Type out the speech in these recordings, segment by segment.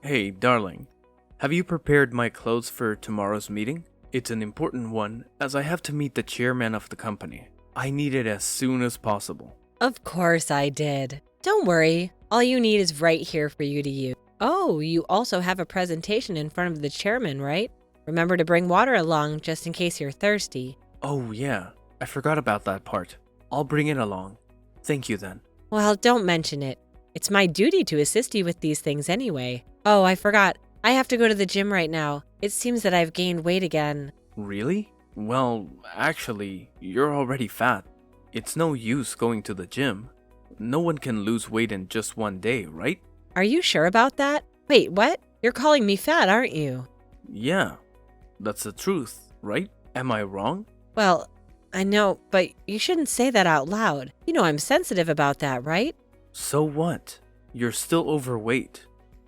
Hey, darling. Have you prepared my clothes for tomorrow's meeting? It's an important one, as I have to meet the chairman of the company. I need it as soon as possible. Of course I did. Don't worry, all you need is right here for you to use. Oh, you also have a presentation in front of the chairman, right? Remember to bring water along just in case you're thirsty. Oh yeah, I forgot about that part. I'll bring it along. Thank you then. Well, don't mention it. It's my duty to assist you with these things anyway. Oh, I forgot. I have to go to the gym right now. It seems that I've gained weight again. Really? Well, actually, you're already fat. It's no use going to the gym. No one can lose weight in just one day, right? Are you sure about that? Wait, what? You're calling me fat, aren't you? Yeah, that's the truth, right? Am I wrong? Well, I know, but you shouldn't say that out loud. You know I'm sensitive about that, right? So what? You're still overweight.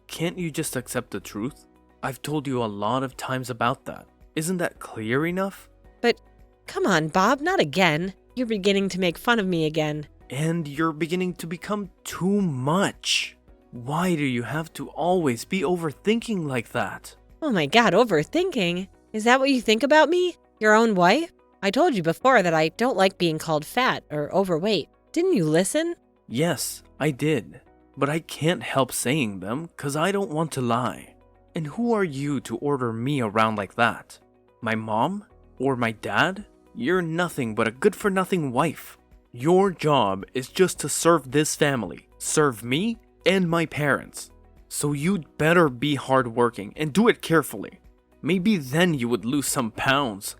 Can't you just accept the truth? I've told you a lot of times about that. Isn't that clear enough? But come on, Bob, not again. You're beginning to make fun of me again. And you're beginning to become too much. Why do you have to always be overthinking like that? Oh my God, overthinking? Is that what you think about me? Your own wife? I told you before that I don't like being called fat or overweight. Didn't you listen? Yes, I did. But I can't help saying them because I don't want to lie. And who are you to order me around like that? My mom? Or my dad? You're nothing but a good-for-nothing wife. Your job is just to serve this family, serve me and my parents. So you'd better be hardworking and do it carefully. Maybe then you would lose some pounds.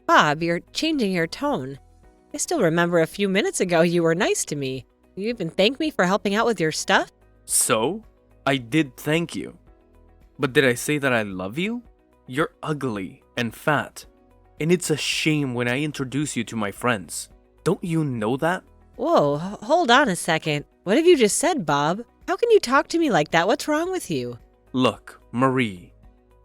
Bob, you're changing your tone. I still remember a few minutes ago you were nice to me. You even thanked me for helping out with your stuff? So, I did thank you. But did I say that I love you? You're ugly and fat. And it's a shame when I introduce you to my friends. Don't you know that? Whoa, hold on a second. What have you just said, Bob? How can you talk to me like that? What's wrong with you? Look, Marie,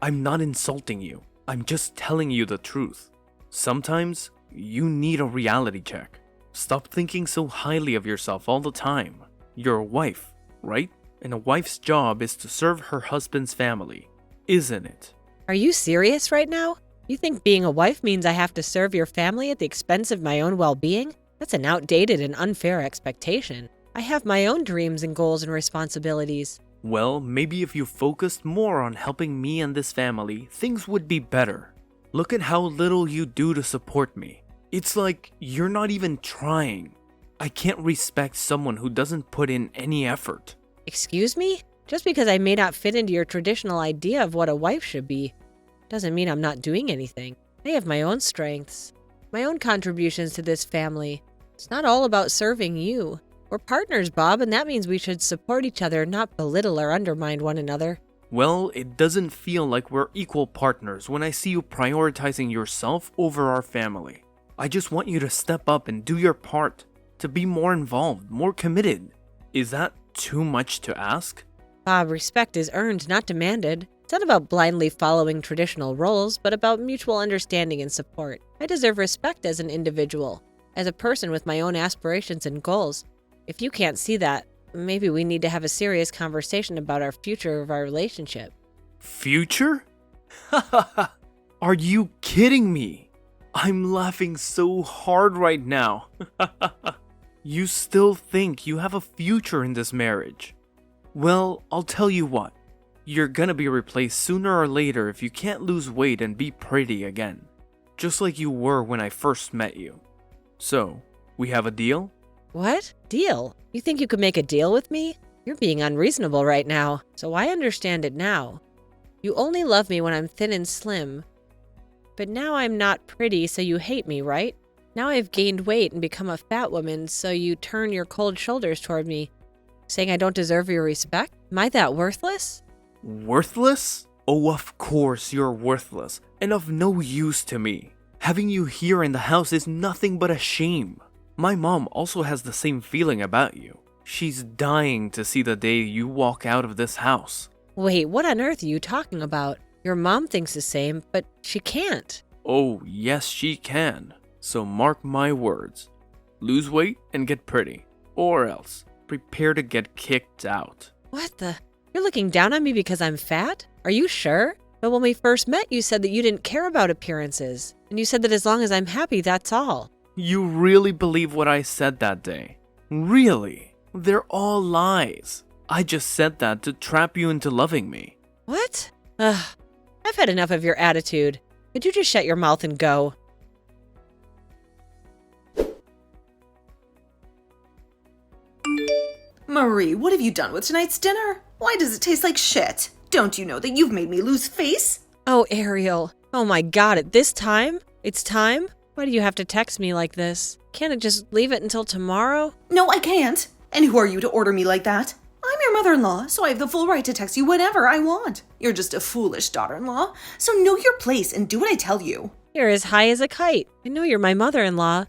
I'm not insulting you. I'm just telling you the truth. Sometimes, you need a reality check. Stop thinking so highly of yourself all the time. You're a wife, right? And a wife's job is to serve her husband's family, isn't it? Are you serious right now? You think being a wife means I have to serve your family at the expense of my own well-being? That's an outdated and unfair expectation. I have my own dreams and goals and responsibilities. Well, maybe if you focused more on helping me and this family, things would be better. Look at how little you do to support me. It's like you're not even trying. I can't respect someone who doesn't put in any effort. Excuse me? Just because I may not fit into your traditional idea of what a wife should be, doesn't mean I'm not doing anything. I have my own strengths, my own contributions to this family. It's not all about serving you. We're partners, Bob, and that means we should support each other, not belittle or undermine one another. Well, it doesn't feel like we're equal partners when I see you prioritizing yourself over our family. I just want you to step up and do your part, to be more involved, more committed. Is that too much to ask? Bob, respect is earned, not demanded. It's not about blindly following traditional roles, but about mutual understanding and support. I deserve respect as an individual, as a person with my own aspirations and goals. If you can't see that, maybe we need to have a serious conversation about our future of our relationship. Future? Are you kidding me? I'm laughing so hard right now. You still think you have a future in this marriage? Well, I'll tell you what. You're gonna be replaced sooner or later if you can't lose weight and be pretty again. Just like you were when I first met you. So, we have a deal? What? Deal? You think you could make a deal with me? You're being unreasonable right now, so I understand it now. You only love me when I'm thin and slim. But now I'm not pretty, so you hate me, right? Now I've gained weight and become a fat woman, so you turn your cold shoulders toward me, saying I don't deserve your respect? Am I that worthless? Worthless? Oh, of course you're worthless, and of no use to me. Having you here in the house is nothing but a shame. My mom also has the same feeling about you. She's dying to see the day you walk out of this house. Wait, what on earth are you talking about? Your mom thinks the same, but she can't. Oh, yes she can. So mark my words. Lose weight and get pretty. Or else, prepare to get kicked out. What the? You're looking down on me because I'm fat? Are you sure? But when we first met, you said that you didn't care about appearances. And you said that as long as I'm happy, that's all. You really believe what I said that day? Really? They're all lies. I just said that to trap you into loving me. What? Ugh, I've had enough of your attitude. Could you just shut your mouth and go? Marie, what have you done with tonight's dinner? Why does it taste like shit? Don't you know that you've made me lose face? Oh, Ariel. Oh my God, at this time? It's time? Why do you have to text me like this? Can't it just leave it until tomorrow? No, I can't. And who are you to order me like that? I'm your mother-in-law, so I have the full right to text you whenever I want. You're just a foolish daughter-in-law, so know your place and do what I tell you. You're as high as a kite. I know you're my mother-in-law,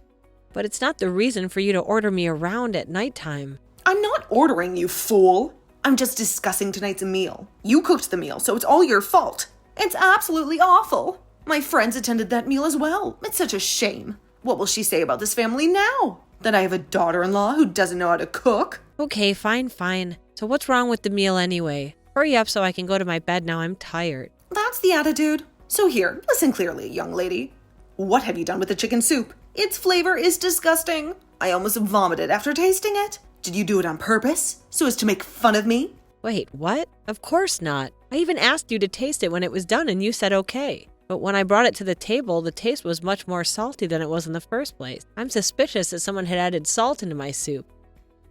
but it's not the reason for you to order me around at nighttime. I'm not ordering you, fool. I'm just discussing tonight's meal. You cooked the meal, so it's all your fault. It's absolutely awful. My friends attended that meal as well. It's such a shame. What will she say about this family now? That I have a daughter-in-law who doesn't know how to cook? Okay, fine. So what's wrong with the meal anyway? Hurry up so I can go to my bed now. I'm tired. That's the attitude. So here, listen clearly, young lady. What have you done with the chicken soup? Its flavor is disgusting. I almost vomited after tasting it. Did you do it on purpose? So as to make fun of me? Wait, what? Of course not. I even asked you to taste it when it was done and you said okay. But when I brought it to the table, the taste was much more salty than it was in the first place. I'm suspicious that someone had added salt into my soup.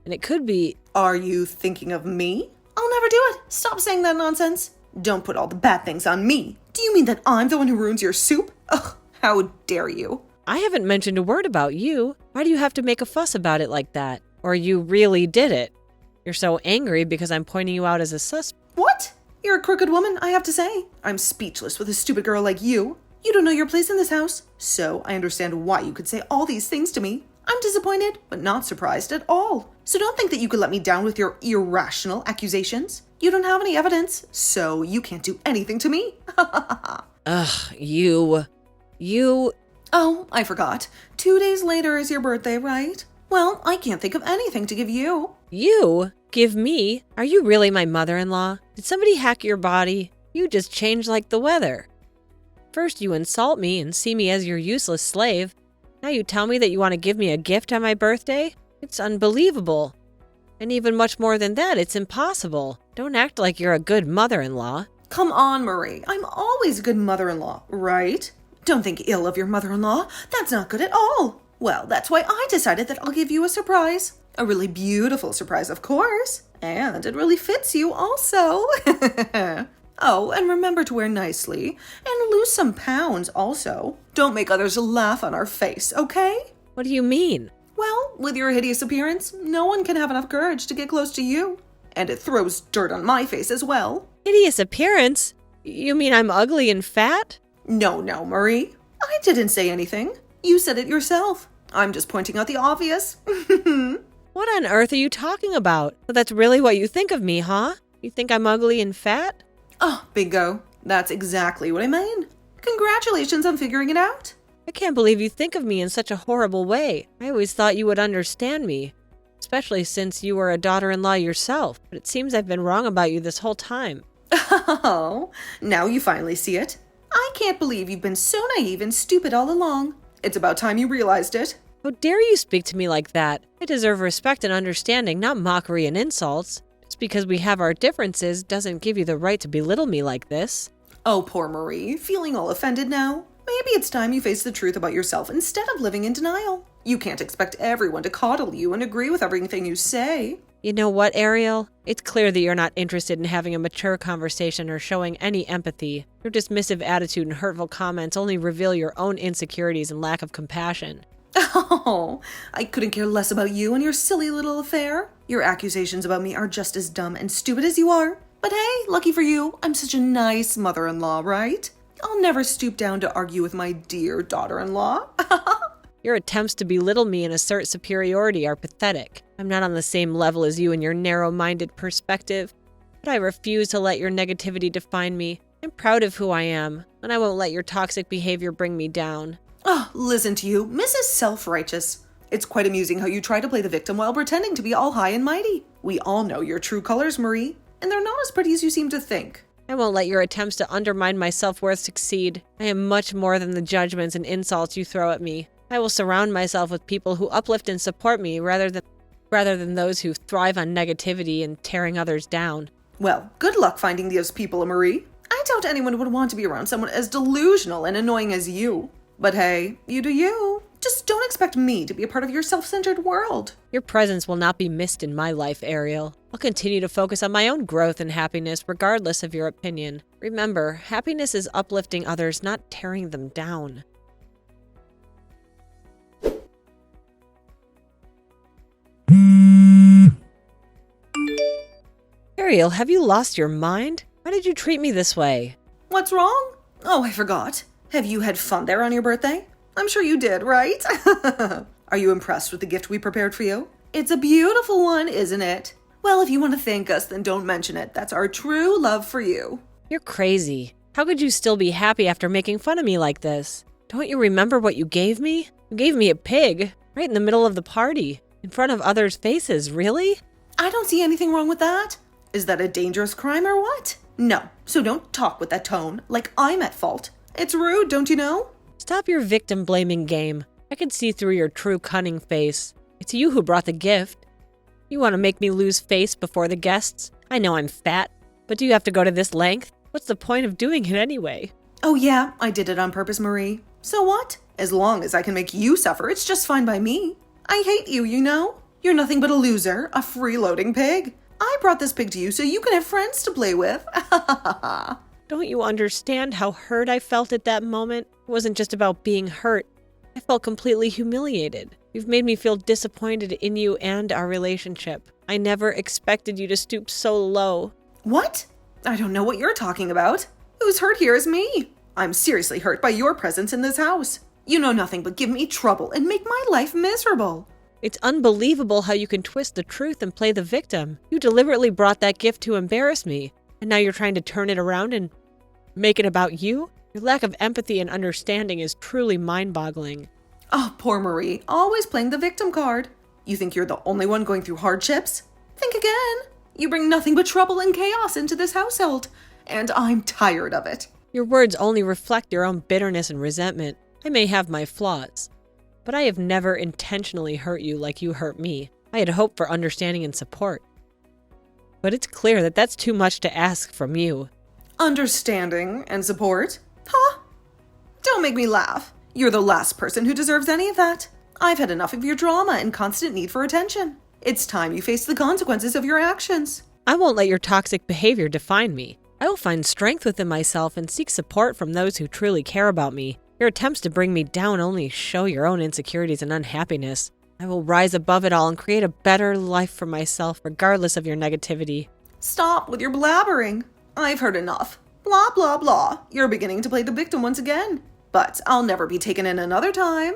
And it could be... Are you thinking of me? I'll never do it. Stop saying that nonsense. Don't put all the bad things on me. Do you mean that I'm the one who ruins your soup? Ugh, how dare you? I haven't mentioned a word about you. Why do you have to make a fuss about it like that? Or you really did it? You're so angry because I'm pointing you out as a suspect. What? You're a crooked woman, I have to say. I'm speechless with a stupid girl like you. You don't know your place in this house. So I understand why you could say all these things to me. I'm disappointed, but not surprised at all. So don't think that you could let me down with your irrational accusations. You don't have any evidence, so you can't do anything to me. Ugh, you... Oh, I forgot. 2 days later is your birthday, right? Well, I can't think of anything to give you. You? Give me? Are you really my mother-in-law? Did somebody hack your body? You just changed like the weather. First you insult me and see me as your useless slave. Now you tell me that you want to give me a gift on my birthday? It's unbelievable. And even much more than that, it's impossible. Don't act like you're a good mother-in-law. Come on, Marie. I'm always a good mother-in-law, right? Don't think ill of your mother-in-law. That's not good at all. Well, that's why I decided that I'll give you a surprise. A really beautiful surprise, of course. And it really fits you also. Oh, and remember to wear nicely. And lose some pounds also. Don't make others laugh on our face, okay? What do you mean? Well, with your hideous appearance, no one can have enough courage to get close to you. And it throws dirt on my face as well. Hideous appearance? You mean I'm ugly and fat? No, Marie. I didn't say anything. You said it yourself. I'm just pointing out the obvious. What on earth are you talking about? So that's really what you think of me, huh? You think I'm ugly and fat? Oh, bingo. That's exactly what I mean. Congratulations on figuring it out. I can't believe you think of me in such a horrible way. I always thought you would understand me, especially since you were a daughter-in-law yourself. But it seems I've been wrong about you this whole time. Oh, now you finally see it. I can't believe you've been so naive and stupid all along. It's about time you realized it. How dare you speak to me like that? I deserve respect and understanding, not mockery and insults. Just because we have our differences doesn't give you the right to belittle me like this. Oh, poor Marie, feeling all offended now. Maybe it's time you face the truth about yourself instead of living in denial. You can't expect everyone to coddle you and agree with everything you say. You know what, Ariel? It's clear that you're not interested in having a mature conversation or showing any empathy. Your dismissive attitude and hurtful comments only reveal your own insecurities and lack of compassion. Oh, I couldn't care less about you and your silly little affair. Your accusations about me are just as dumb and stupid as you are. But hey, lucky for you, I'm such a nice mother-in-law, right? I'll never stoop down to argue with my dear daughter-in-law. Your attempts to belittle me and assert superiority are pathetic. I'm not on the same level as you in your narrow-minded perspective, but I refuse to let your negativity define me. I'm proud of who I am, and I won't let your toxic behavior bring me down. Oh, listen to you, Mrs. Self-Righteous. It's quite amusing how you try to play the victim while pretending to be all high and mighty. We all know your true colors, Marie. and they're not as pretty as you seem to think. I won't let your attempts to undermine my self-worth succeed. I am much more than the judgments and insults you throw at me. I will surround myself with people who uplift and support me rather than those who thrive on negativity and tearing others down. Well, good luck finding those people, Marie. I doubt anyone would want to be around someone as delusional and annoying as you. But hey, you do you. Just don't expect me to be a part of your self-centered world. Your presence will not be missed in my life, Ariel. I'll continue to focus on my own growth and happiness regardless of your opinion. Remember, happiness is uplifting others, not tearing them down. Ariel, have you lost your mind? Why did you treat me this way? What's wrong? Oh, I forgot. Have you had fun there on your birthday? I'm sure you did, right? Are you impressed with the gift we prepared for you? It's a beautiful one, isn't it? Well, if you want to thank us, then don't mention it. That's our true love for you. You're crazy. How could you still be happy after making fun of me like this? Don't you remember what you gave me? You gave me a pig, right in the middle of the party, in front of others' faces, really? I don't see anything wrong with that. Is that a dangerous crime or what? No, so don't talk with that tone, like I'm at fault. It's rude, don't you know? Stop your victim-blaming game. I can see through your true cunning face. It's you who brought the gift. You want to make me lose face before the guests? I know I'm fat, but do you have to go to this length? What's the point of doing it anyway? Oh yeah, I did it on purpose, Marie. So what? As long as I can make you suffer, it's just fine by me. I hate you, you know? You're nothing but a loser, a freeloading pig. I brought this pig to you so you can have friends to play with. Don't you understand how hurt I felt at that moment? It wasn't just about being hurt. I felt completely humiliated. You've made me feel disappointed in you and our relationship. I never expected you to stoop so low. What? I don't know what you're talking about. Who's hurt here is me. I'm seriously hurt by your presence in this house. You know nothing but give me trouble and make my life miserable. It's unbelievable how you can twist the truth and play the victim. You deliberately brought that gift to embarrass me, and now you're trying to turn it around and make it about you? Your lack of empathy and understanding is truly mind-boggling. Oh, poor Marie, always playing the victim card. You think you're the only one going through hardships? Think again. You bring nothing but trouble and chaos into this household, and I'm tired of it. Your words only reflect your own bitterness and resentment. I may have my flaws, but I have never intentionally hurt you like you hurt me. I had hoped for understanding and support. But it's clear that that's too much to ask from you. Understanding and support? Huh? Don't make me laugh. You're the last person who deserves any of that. I've had enough of your drama and constant need for attention. It's time you face the consequences of your actions. I won't let your toxic behavior define me. I will find strength within myself and seek support from those who truly care about me. Your attempts to bring me down only show your own insecurities and unhappiness. I will rise above it all and create a better life for myself regardless of your negativity. Stop with your blabbering. I've heard enough. Blah, blah, blah. You're beginning to play the victim once again. But I'll never be taken in another time.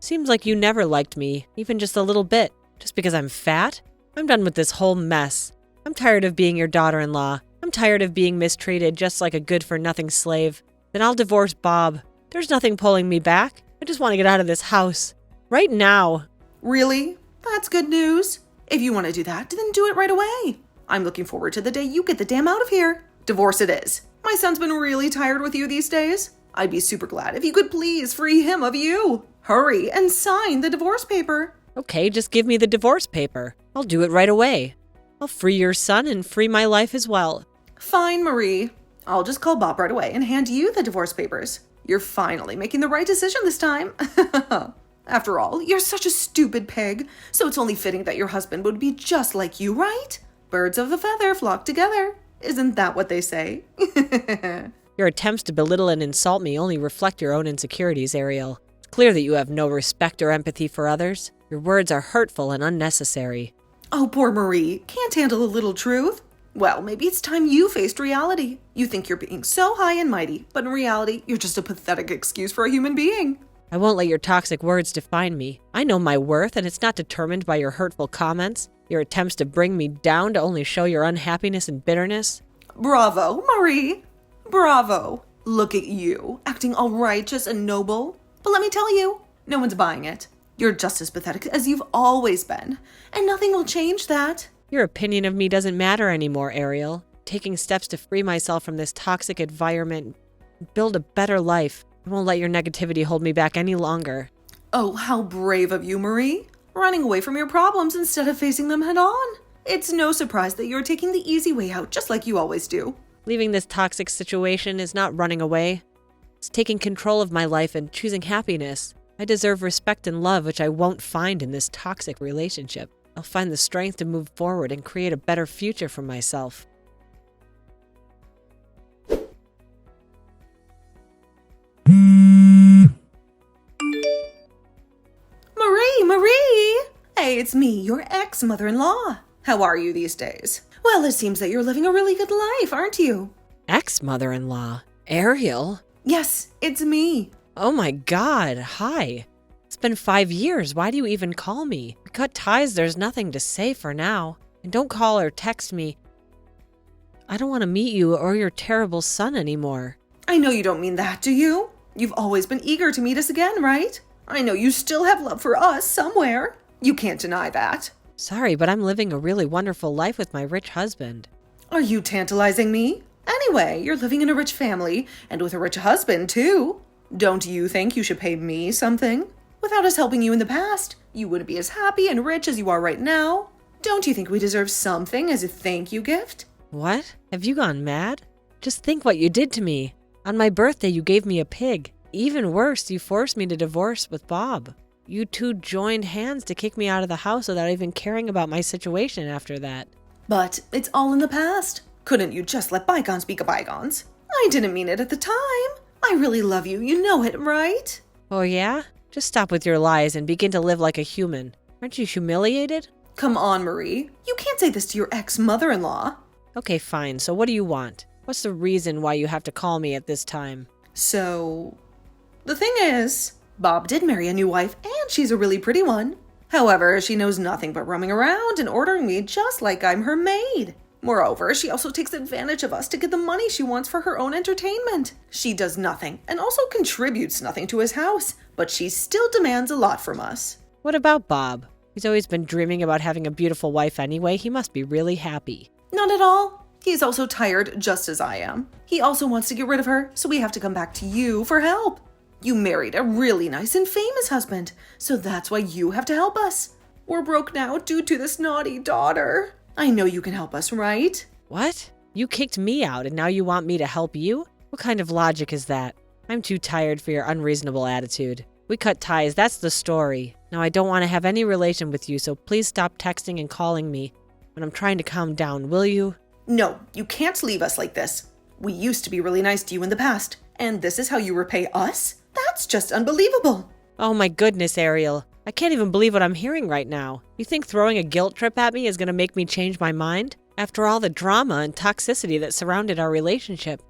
Seems like you never liked me, even just a little bit. Just because I'm fat? I'm done with this whole mess. I'm tired of being your daughter-in-law. I'm tired of being mistreated just like a good-for-nothing slave. Then I'll divorce Bob. There's nothing pulling me back. I just want to get out of this house. Right now. Really? That's good news. If you want to do that, then do it right away. I'm looking forward to the day you get the damn out of here. Divorce it is. My son's been really tired with you these days. I'd be super glad if you could please free him of you. Hurry and sign the divorce paper. Okay, just give me the divorce paper. I'll do it right away. I'll free your son and free my life as well. Fine, Marie. I'll just call Bob right away and hand you the divorce papers. You're finally making the right decision this time. After all, you're such a stupid pig, so it's only fitting that your husband would be just like you, right? Birds of a feather flock together. Isn't that what they say? Your attempts to belittle and insult me only reflect your own insecurities, Ariel. It's clear that you have no respect or empathy for others. Your words are hurtful and unnecessary. Oh, poor Marie. Can't handle a little truth? Well, maybe it's time you faced reality. You think you're being so high and mighty, but in reality, you're just a pathetic excuse for a human being. I won't let your toxic words define me. I know my worth, and it's not determined by your hurtful comments. Your attempts to bring me down to only show your unhappiness and bitterness. Bravo, Marie. Bravo. Look at you, acting all righteous and noble. But let me tell you, no one's buying it. You're just as pathetic as you've always been, and nothing will change that. Your opinion of me doesn't matter anymore, Ariel. Taking steps to free myself from this toxic environment, build a better life. I won't let your negativity hold me back any longer. Oh, how brave of you, Marie. Running away from your problems instead of facing them head on. It's no surprise that you're taking the easy way out, just like you always do. Leaving this toxic situation is not running away. It's taking control of my life and choosing happiness. I deserve respect and love, which I won't find in this toxic relationship. I'll find the strength to move forward and create a better future for myself. Marie! Hey, it's me, your ex-mother-in-law. How are you these days? Well, it seems that you're living a really good life, aren't you? Ex-mother-in-law? Ariel? Yes, it's me. Oh my God, hi. It's been 5 years. Why do you even call me? We cut ties, there's nothing to say for now. And don't call or text me. I don't want to meet you or your terrible son anymore. I know you don't mean that, do you? You've always been eager to meet us again, right? I know you still have love for us somewhere. You can't deny that. Sorry, but I'm living a really wonderful life with my rich husband. Are you tantalizing me? Anyway, you're living in a rich family and with a rich husband, too. Don't you think you should pay me something? Without us helping you in the past, you wouldn't be as happy and rich as you are right now. Don't you think we deserve something as a thank you gift? What? Have you gone mad? Just think what you did to me. On my birthday, you gave me a pig. Even worse, you forced me to divorce with Bob. You two joined hands to kick me out of the house without even caring about my situation after that. But it's all in the past. Couldn't you just let bygones be bygones? I didn't mean it at the time. I really love you, you know it, right? Oh yeah? Just stop with your lies and begin to live like a human. Aren't you humiliated? Come on, Marie. You can't say this to your ex-mother-in-law. Okay, fine. So what do you want? What's the reason why you have to call me at this time? So, the thing is, Bob did marry a new wife, and she's a really pretty one. However, she knows nothing but roaming around and ordering me just like I'm her maid. Moreover, she also takes advantage of us to get the money she wants for her own entertainment. She does nothing, and also contributes nothing to his house, but she still demands a lot from us. What about Bob? He's always been dreaming about having a beautiful wife anyway. He must be really happy. Not at all. He's also tired, just as I am. He also wants to get rid of her, so we have to come back to you for help. You married a really nice and famous husband, so that's why you have to help us. We're broke now due to this naughty daughter. I know you can help us, right? What? You kicked me out and now you want me to help you? What kind of logic is that? I'm too tired for your unreasonable attitude. We cut ties, that's the story. Now I don't want to have any relation with you, so please stop texting and calling me when I'm trying to calm down, will you? No, you can't leave us like this. We used to be really nice to you in the past, and this is how you repay us? That's just unbelievable. Oh my goodness, Ariel. I can't even believe what I'm hearing right now. You think throwing a guilt trip at me is going to make me change my mind? After all the drama and toxicity that surrounded our relationship,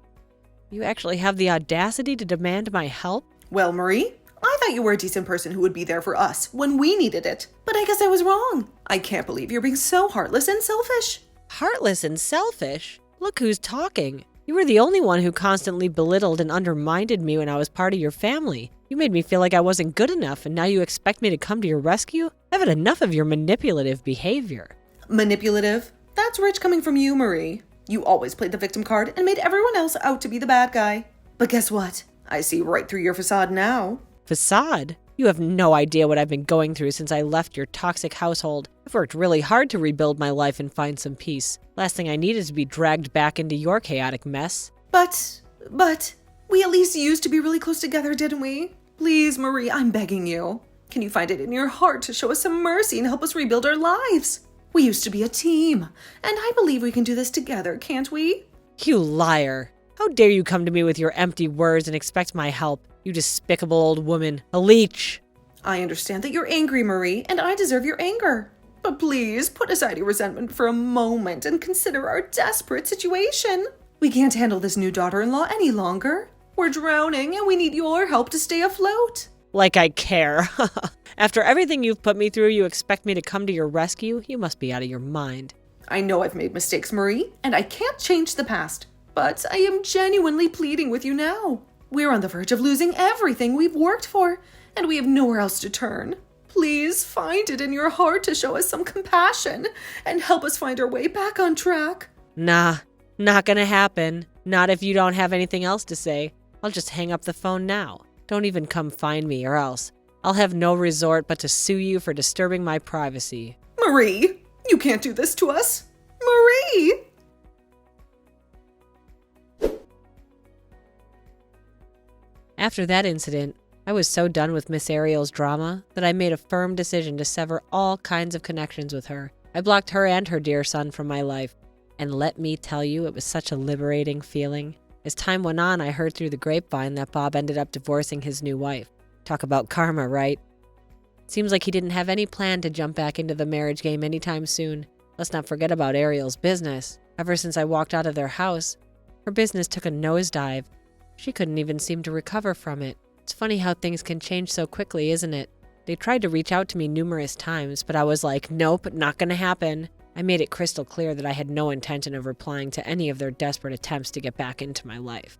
you actually have the audacity to demand my help? Well, Marie, I thought you were a decent person who would be there for us when we needed it. But I guess I was wrong. I can't believe you're being so heartless and selfish. Heartless and selfish? Look who's talking. You were the only one who constantly belittled and undermined me when I was part of your family. You made me feel like I wasn't good enough, and now you expect me to come to your rescue? I've had enough of your manipulative behavior. Manipulative? That's rich coming from you, Marie. You always played the victim card and made everyone else out to be the bad guy. But guess what? I see right through your facade now. Facade? You have no idea what I've been going through since I left your toxic household. I've worked really hard to rebuild my life and find some peace. Last thing I need is to be dragged back into your chaotic mess. But, we at least used to be really close together, didn't we? Please, Marie, I'm begging you. Can you find it in your heart to show us some mercy and help us rebuild our lives? We used to be a team, and I believe we can do this together, can't we? You liar. How dare you come to me with your empty words and expect my help, you despicable old woman, a leech. I understand that you're angry, Marie, and I deserve your anger. But please, put aside your resentment for a moment and consider our desperate situation. We can't handle this new daughter-in-law any longer. We're drowning, and we need your help to stay afloat. Like I care. After everything you've put me through, you expect me to come to your rescue? You must be out of your mind. I know I've made mistakes, Marie, and I can't change the past. But I am genuinely pleading with you now. We're on the verge of losing everything we've worked for, and we have nowhere else to turn. please find it in your heart to show us some compassion and help us find our way back on track. Nah, not gonna happen. Not if you don't have anything else to say. I'll just hang up the phone now. Don't even come find me, or else I'll have no resort but to sue you for disturbing my privacy. Marie, you can't do this to us. Marie! After that incident, I was so done with Miss Ariel's drama that I made a firm decision to sever all kinds of connections with her. I blocked her and her dear son from my life. And let me tell you, it was such a liberating feeling. As time went on, I heard through the grapevine that Bob ended up divorcing his new wife. Talk about karma, right? Seems like he didn't have any plan to jump back into the marriage game anytime soon. Let's not forget about Ariel's business. Ever since I walked out of their house, her business took a nosedive. She couldn't even seem to recover from it. It's funny how things can change so quickly, isn't it? They tried to reach out to me numerous times, but I was like, nope, not gonna happen. I made it crystal clear that I had no intention of replying to any of their desperate attempts to get back into my life.